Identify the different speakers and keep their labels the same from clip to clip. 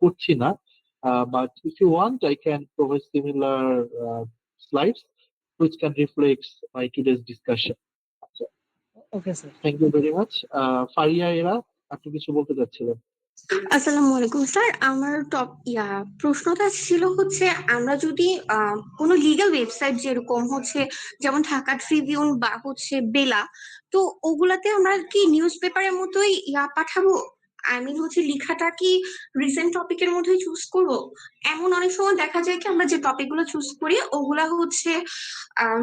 Speaker 1: করছি না, but if you want I can provide similar slides which can reflect my today's discussion. আচ্ছা,
Speaker 2: okay sir.
Speaker 1: Thank you very much. Faria এরা, আপনি কিছু বলতে চাচ্ছিলেন?
Speaker 3: আসসালামু আলাইকুম স্যার, আমার প্রশ্নটা ছিল হচ্ছে আমরা যদি কোনো লিগ্যাল ওয়েবসাইট যেরকম হচ্ছে যেমন ঢাকা ট্রিবিউন বা হচ্ছে বেলা, তো ওগুলাতে আমরা কি নিউজ পেপারের মতোই পাঠাবো? আই মিন হচ্ছে লেখাটা কি রিসেন্ট টপিকের মধ্যেই চুজ করব? এমন অনেক সময় দেখা যায় কি আমরা যে টপিক গুলো চুজ করি ওগুলা হচ্ছে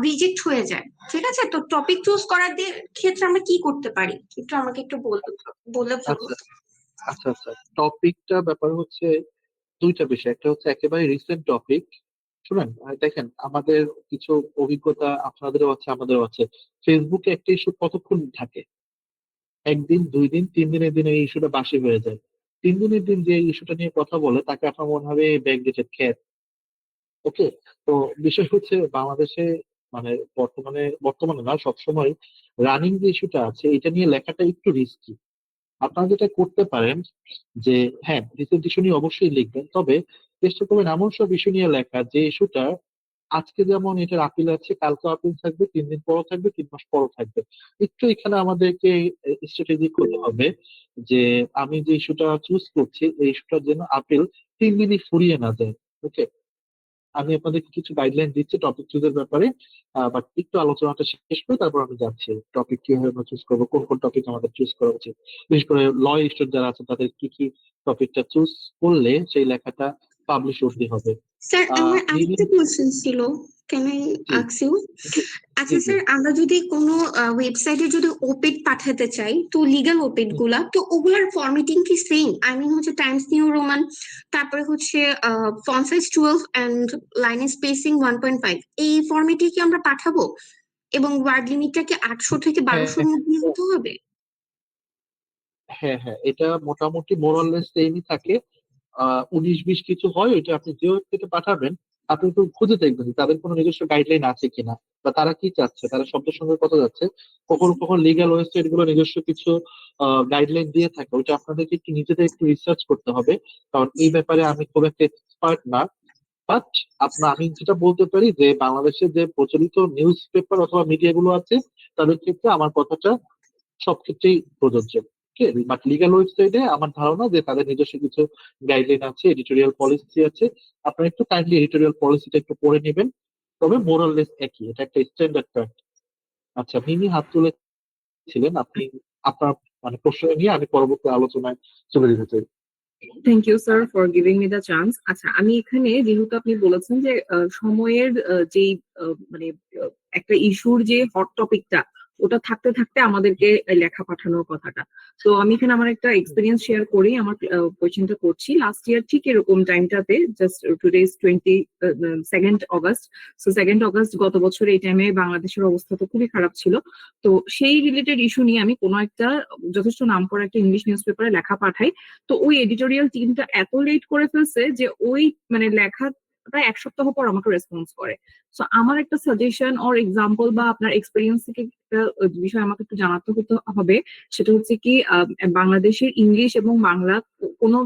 Speaker 3: রিজেক্ট হয়ে যায়, ঠিক আছে? তো টপিক চুজ করার ক্ষেত্রে আমরা কি করতে পারি, একটু আমাকে একটু বললে ভালো
Speaker 1: আচ্ছা
Speaker 3: হতো।
Speaker 1: আচ্ছা আচ্ছা, টপিকটা ব্যাপার হচ্ছে দুইটা বিষয়। একটা হচ্ছে একেবারে রিসেন্ট টপিক। শুনেন, দেখেন, আমাদের কিছু অভিজ্ঞতা আপনাদেরও আছে আমাদেরও আছে। ফেসবুকে একটা ইস্যু কতক্ষণ থাকে? একদিন, 2 দিন, 3 দিনের দিনে এই ইস্যুটা বাসি হয়ে যায়। 3 দিনের দিন যে ইস্যুটা নিয়ে কথা বলে তাকে আপনার মনে হবে ব্যাকডেটেড খ্যাত। ওকে, তো বিষয় হচ্ছে বাংলাদেশে মানে বর্তমানে, বর্তমানে না সবসময় রানিং যে ইস্যুটা আছে এটা নিয়ে লেখাটা একটু রিস্কি। আপনারা যেটা করতে পারেন যে, হ্যাঁ, রিসেন্ট ইস্যু নিয়ে অবশ্যই লিখবেন, তবে চেষ্টা করবেন এমন সব ইস্যু নিয়ে লেখা যে ইস্যুটা আজকে যেমন এটার আপিল আছে, কালকে আপিল থাকবে, 3 দিন পরও থাকবে, 3 মাস পরও থাকবে। একটু এখানে আমাদেরকে স্ট্র্যাটেজিক হতে হবে যে আমি যে ইস্যুটা চুজ করছি এই ইস্যুটার জন্য আপিল 3 দিনই ফুরিয়ে না যায়। ওকে, আমি আপনাদেরকে কিছু গাইডলাইন দিচ্ছি টপিক চুজের ব্যাপারে, বাট একটু আলোচনাটা শেষ করে তারপর আমি যাচ্ছি টপিক কিভাবে আমরা চুজ করবো, কোন কোন টপিক আমাদের চুজ করা উচিত। বিশেষ করে ল স্টুডেন্ট যারা আছে তাদের কি কি টপিকটা চুজ করলে সেই লেখাটা পাবলিশ করতে হবে।
Speaker 3: স্যার আমার
Speaker 1: মিনি,
Speaker 3: আরেকটা কোশ্চেন ছিল, ক্যান আই
Speaker 1: জি
Speaker 3: আস্ক ইউ?
Speaker 1: জি জি
Speaker 3: আচ্ছা
Speaker 1: জি।
Speaker 3: স্যার, আমরা যদি কোনো ওয়েবসাইটে যদি ওপেড পাঠাতে চাই, তো লিগ্যাল ওপেড গুলা, তো ওগুলার ফরম্যাটিং কি সেম? আই মিন হচ্ছে টাইমস নিউ রোমান, তারপরে হচ্ছে font size 12 and line spacing 1.5, এই ফরম্যাটে কি আমরা পাঠাবো? এবং ওয়ার্ড লিমিটটা কি 800 থেকে
Speaker 1: হ্যাঁ
Speaker 3: 1200-র মধ্যে হতে হবে?
Speaker 1: হ্যাঁ হ্যাঁ, এটা মোটামুটি মোরাললেস সেমই থাকে। 19-20 কিছু হয়, ওইটা আপনি যে ওয়েবসাইটে পাঠাবেন আপনি একটু খুঁজে দেখবেন যে তাদের কোনো নিজস্ব গাইডলাইন আছে কিনা, বা তারা কি চাচ্ছে, তারা শব্দের সঙ্গে কত যাচ্ছে। কখনো কখনো লিগ্যাল ওয়েবসাইট গুলো নিজস্ব কিছু গাইডলাইন দিয়ে থাকে, ওইটা আপনাদেরকে একটু নিজেদের একটু রিসার্চ করতে হবে, কারণ এই ব্যাপারে আমি খুব একটা এক্সপার্ট না। বাট আমি যেটা বলতে পারি যে বাংলাদেশের যে প্রচলিত নিউজ পেপার অথবা মিডিয়া গুলো আছে তাদের ক্ষেত্রে আমার কথাটা সব ক্ষেত্রেই প্রযোজ্য। বাট লিগ্যাল ওয়েবসাইটে আমার ধারণা যে তাদের নিজস্ব কিছু গাইডলাইন আছে, এডিটোরিয়াল পলিসি আছে। আপনারা একটু কাইন্ডলি এডিটোরিয়াল পলিসিটা একটু পড়ে নেবেন, তবে মোরাললেস একই, এটা একটা স্ট্যান্ডার্ড প্র্যাকটিস। আচ্ছা, মিমি হাত তুলেছিলেন, আপনি আপনার মানে প্রশ্ন নিয়ে আমি পরবর্তী আলোচনায় চলে যেতে চাই।
Speaker 2: Thank you sir for giving me the chance. আচ্ছা, আমি এখানে যেহেতু আপনি বলেছেন যে সময়ের যেই মানে একটা ইস্যুর যে হট টপিকটা ওটা থাকতে থাকতে আমাদেরকে লেখা পাঠানোর কথাটা, তো আমি এখানে আমার একটা এক্সপিরিয়েন্স শেয়ার করি। আমার কোয়েশ্চেনটা করছি লাস্ট ইয়ার ঠিক এরকম টাইমটাতে, just today is 22 August. So 2 August গত বছর এই টাইমে বাংলাদেশের অবস্থা তো খুবই খারাপ ছিল। তো সেই রিলেটেড ইস্যু নিয়ে আমি কোনো একটা যথেষ্ট নাম করা একটা ইংলিশ নিউজ পেপারে লেখা পাঠাই। তো ওই এডিটোরিয়াল টিমটা এত লেট করে ফেলছে যে ওই মানে লেখা প্রায় 1 সপ্তাহ পর আমাকে রেসপন্স করে। সো আমার একটা সাজেশন অর এক্সাম্পল বা আপনার এক্সপিরিয়েন্স থেকে একটা বিষয় আমাকে একটু জানাতে হতে হবে। সেটা হচ্ছে কি বাংলাদেশের ইংলিশ এবং বাংলা কোনো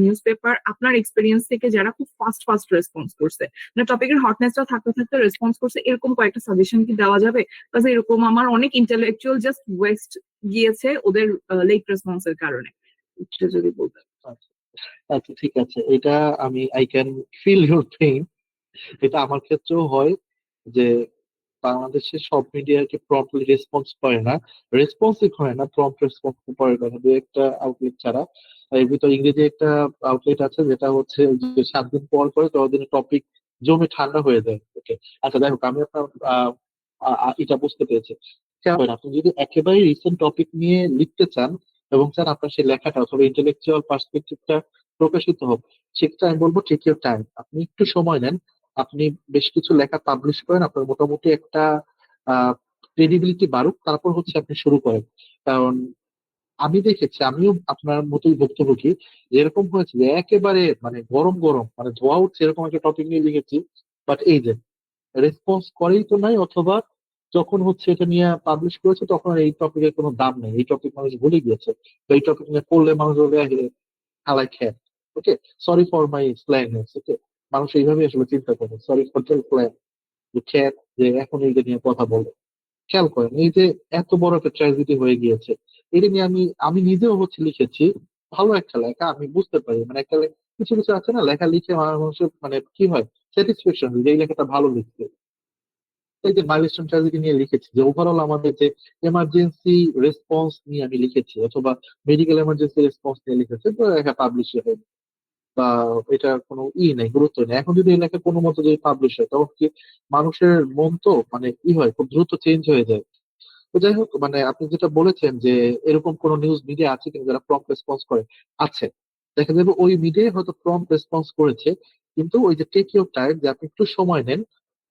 Speaker 2: নিউজ পেপার আপনার এক্সপিরিয়েন্স থেকে যারা খুব ফাস্ট ফাস্ট রেসপন্স করছে, মানে টপিকের হটনেসটা থাকতে থাকতে রেসপন্স করছে, এরকম কয়েকটা সাজেশন কি দেওয়া যাবে? কারণ এরকম আমার অনেক ইন্টেলেকচুয়াল জাস্ট ওয়েস্ট গিয়েছে ওদের লেট রেসপন্সের কারণে। একটু যদি বলতেন।
Speaker 1: আচ্ছা আচ্ছা, ঠিক আছে, এটা I can feel your pain. এটা আমার ক্ষেত্রেও হয় যে বাংলাদেশের সব মিডিয়াকে প্রম্পটলি রেসপন্স করে না, রেসপন্সিভ হয় না, প্রম্পট রেসপন্স করে না, দু একটা আউটলেট ছাড়া। এর ভিতর ইংরেজি একটা আউটলেট আছে যেটা হচ্ছে যে 7 দিন পর পরে 10 দিনের টপিক জমে ঠান্ডা হয়ে যায়। ওকে, আচ্ছা যাই হোক, আমি আপনার এটা বুঝতে পেরেছি। কেমন, আপনি যদি একেবারে রিসেন্ট টপিক নিয়ে লিখতে চান এবং চান আপনার সেই লেখাটা অথবা ইন্টেলেকচুয়াল পার্সপেক্টিভটা প্রকাশিত হোক, সেক্ষেত্রে আমি বলবো টেক ইউর টাইম, আপনি একটু সময় নেন, আপনি বেশ কিছু লেখা পাবলিশ করেন, আপনার মোটামুটি একটা ক্রেডিবিলিটি বাড়ুক, তারপর হচ্ছে আপনি শুরু করেন। কারণ আমি দেখেছি, আমিও আপনার মতোই ভুক্তভোগী, যেরকম হয়েছে যে একেবারে মানে গরম গরম মানে ধোয়া উঠছে এরকম একটা টপিক নিয়ে লিখেছি, বাট এই যে রেসপন্স করেই তো নাই, অথবা যখন হচ্ছে এটা নিয়ে পাবলিশ করেছে তখন আর এই টপিকের কোনো দাম নেই, এই টপিক মানুষ ভুলে গিয়েছে, তো এই টপিক নিয়ে পড়লে মানুষ বলবে হালাই খেয়ে। ওকে, সরি ফর মাই স্ল্যাংনেস। ওকে, মানুষ এইভাবে আসলে চিন্তা করে, সরি ফর দ্য স্ল্যাং, যে খ্যাত, যে এখন এইটা নিয়ে কথা বলে। খেয়াল করেন এই যে এত বড় একটা ট্র্যাজেডি হয়ে গিয়েছে, এটা নিয়ে আমি আমি নিজেও হচ্ছে লিখেছি ভালো একটা লেখা। আমি বুঝতে পারি মানে একটা কিছু কিছু আছে না, লেখা লিখে মানুষের মানে কি হয়, স্যাটিসফ্যাকশন যে এই লেখাটা ভালো লিখছে। এই যে মাইলস্টোন ট্র্যাজেডি নিয়ে লিখেছি, যে ওভারঅল আমাদের যে এমার্জেন্সি রেসপন্স নিয়ে আমি লিখেছি, অথবা মেডিকেল এমার্জেন্সি রেসপন্স নিয়ে লিখেছি, তো লেখা পাবলিশ হয় বা এটা কোনো নেই, গুরুত্ব নেই। এখন যদি এই লেখা কোনো মতো যদি পাবলিশ হয়, তখন কি মানুষের মন তো মানে হয় খুব দ্রুত চেঞ্জ হয়ে যায়। তো যাই হোক, মানে আপনি যেটা বলেছেন যে এরকম কোন নিউজ মিডিয়া আছে কিনা যারা প্রম্পট রেসপন্স করে, আছে। দেখা যাবে ওই মিডিয়ায় হয়তো প্রম্পট রেসপন্স করেছে, কিন্তু ওই যে টেক ইউর টাইম, যে আপনি একটু সময় নেন,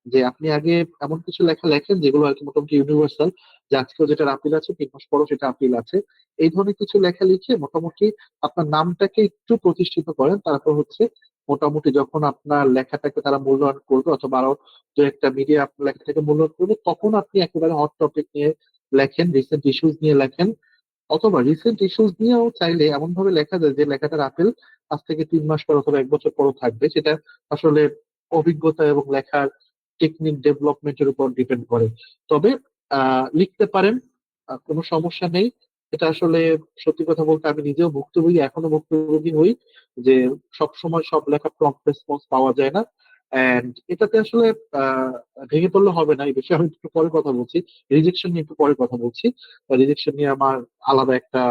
Speaker 1: যে আপনি আগে এমন কিছু লেখা লেখেন যেগুলো আর কি মোটামুটি ইউনিভার্সাল, যে আজকেও যেটা আপিল আছে 3 মাস পরও সেটা আপিল আছে। এই ধরনের কিছু লেখা লিখে মোটামুটি আপনার নামটাকে একটু প্রতিষ্ঠিত করেন, তারপর হচ্ছে মোটামুটি যখন আপনার লেখাটাকে তারা মূল্যায়ন করবে, অথবা আরো দু একটা মিডিয়া আপনার লেখাটাকে মূল্যায়ন করবে, তখন আপনি একেবারে হট টপিক নিয়ে লেখেন, রিসেন্ট ইস্যুস নিয়ে লেখেন। অথবা রিসেন্ট ইস্যুস নিয়েও চাইলে এমন ভাবে লেখা যায় যে লেখাটার আপিল আজ থেকে 3 মাস পর অথবা 1 বছর পরও থাকবে। সেটা আসলে অভিজ্ঞতা এবং লেখার টেকনিক ডেভেলপমেন্টের উপর ডিপেন্ড করে। তবে লিখতে পারেন, কোনো সমস্যা নেই। এটা আসলে সত্যি কথা বলতে আমি নিজেও ভুক্তভোগী, এখনো ভুক্তভোগী হই, যে সব সময় সব লেখা প্রম্পট রেসপন্স পাওয়া যায় না। এন্ড এটাতে আসলে আহ ভেঙে পড়লে হবে না, এই বিষয়ে আমি একটু পরে কথা বলছি। রিজেকশন নিয়ে একটু পরে কথা বলছি। রিজেকশন নিয়ে আমার আলাদা একটা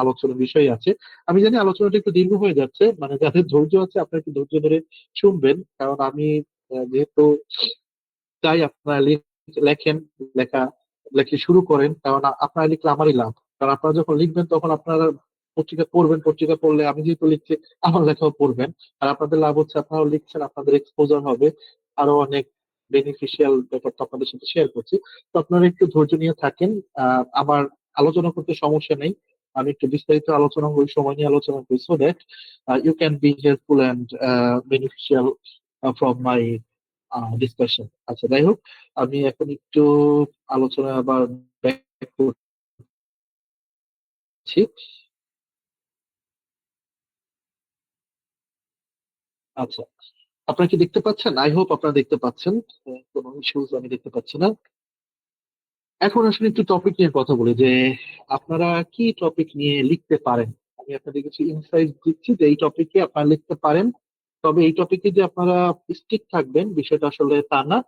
Speaker 1: আলোচনার বিষয় আছে। আমি জানি আলোচনাটা একটু দীর্ঘ হয়ে যাচ্ছে, মানে যাদের ধৈর্য আছে আপনারা একটু ধৈর্য ধরে শুনবেন, কারণ আমি যেহেতু চাই আপনারা লেখেন, লেখা লেখি শুরু করেন, কারণ আপনারা লিখলে আমারই লাভ। কারণ আপনারা যখন লিখবেন তখন আপনারা পত্রিকা পড়বেন, পত্রিকা পড়লে আমি যেহেতু লিখছি আমার লেখাও পড়বেন, আর আপনাদের লাভ হচ্ছে আপনারাও লিখছেন, আপনাদের এক্সপোজার হবে, আরো অনেক বেনিফিশিয়াল ব্যাপার তো আপনাদের সাথে শেয়ার করছি। তো আপনারা একটু ধৈর্য নিয়ে থাকেন। আমার আলোচনা করতে সমস্যা নেই, আমি একটু বিস্তারিত আলোচনা করি, সময় নিয়ে আলোচনা করি, so that you can be helpful and beneficial from my discussion. আচ্ছা, যাই হোক, আমি এখন একটু আলোচনা আবার ব্যাক করছি। আচ্ছা, আপনারা কি দেখতে পাচ্ছেন? আই হোপ আপনারা দেখতে পাচ্ছেন, কোনো ইস্যুস আমি দেখতে পাচ্ছি না। এখন আসলে একটু টপিক নিয়ে কথা বলি, যে আপনারা কি টপিক নিয়ে লিখতে পারেন। আমি আপনাদের কিছু ইনসাইট দিচ্ছি যে এই টপিকে আপনারা লিখতে পারেন। তবে এই টপিকে যে আপনারা স্টিক থাকবেন বিষয়টা আসলে তা না।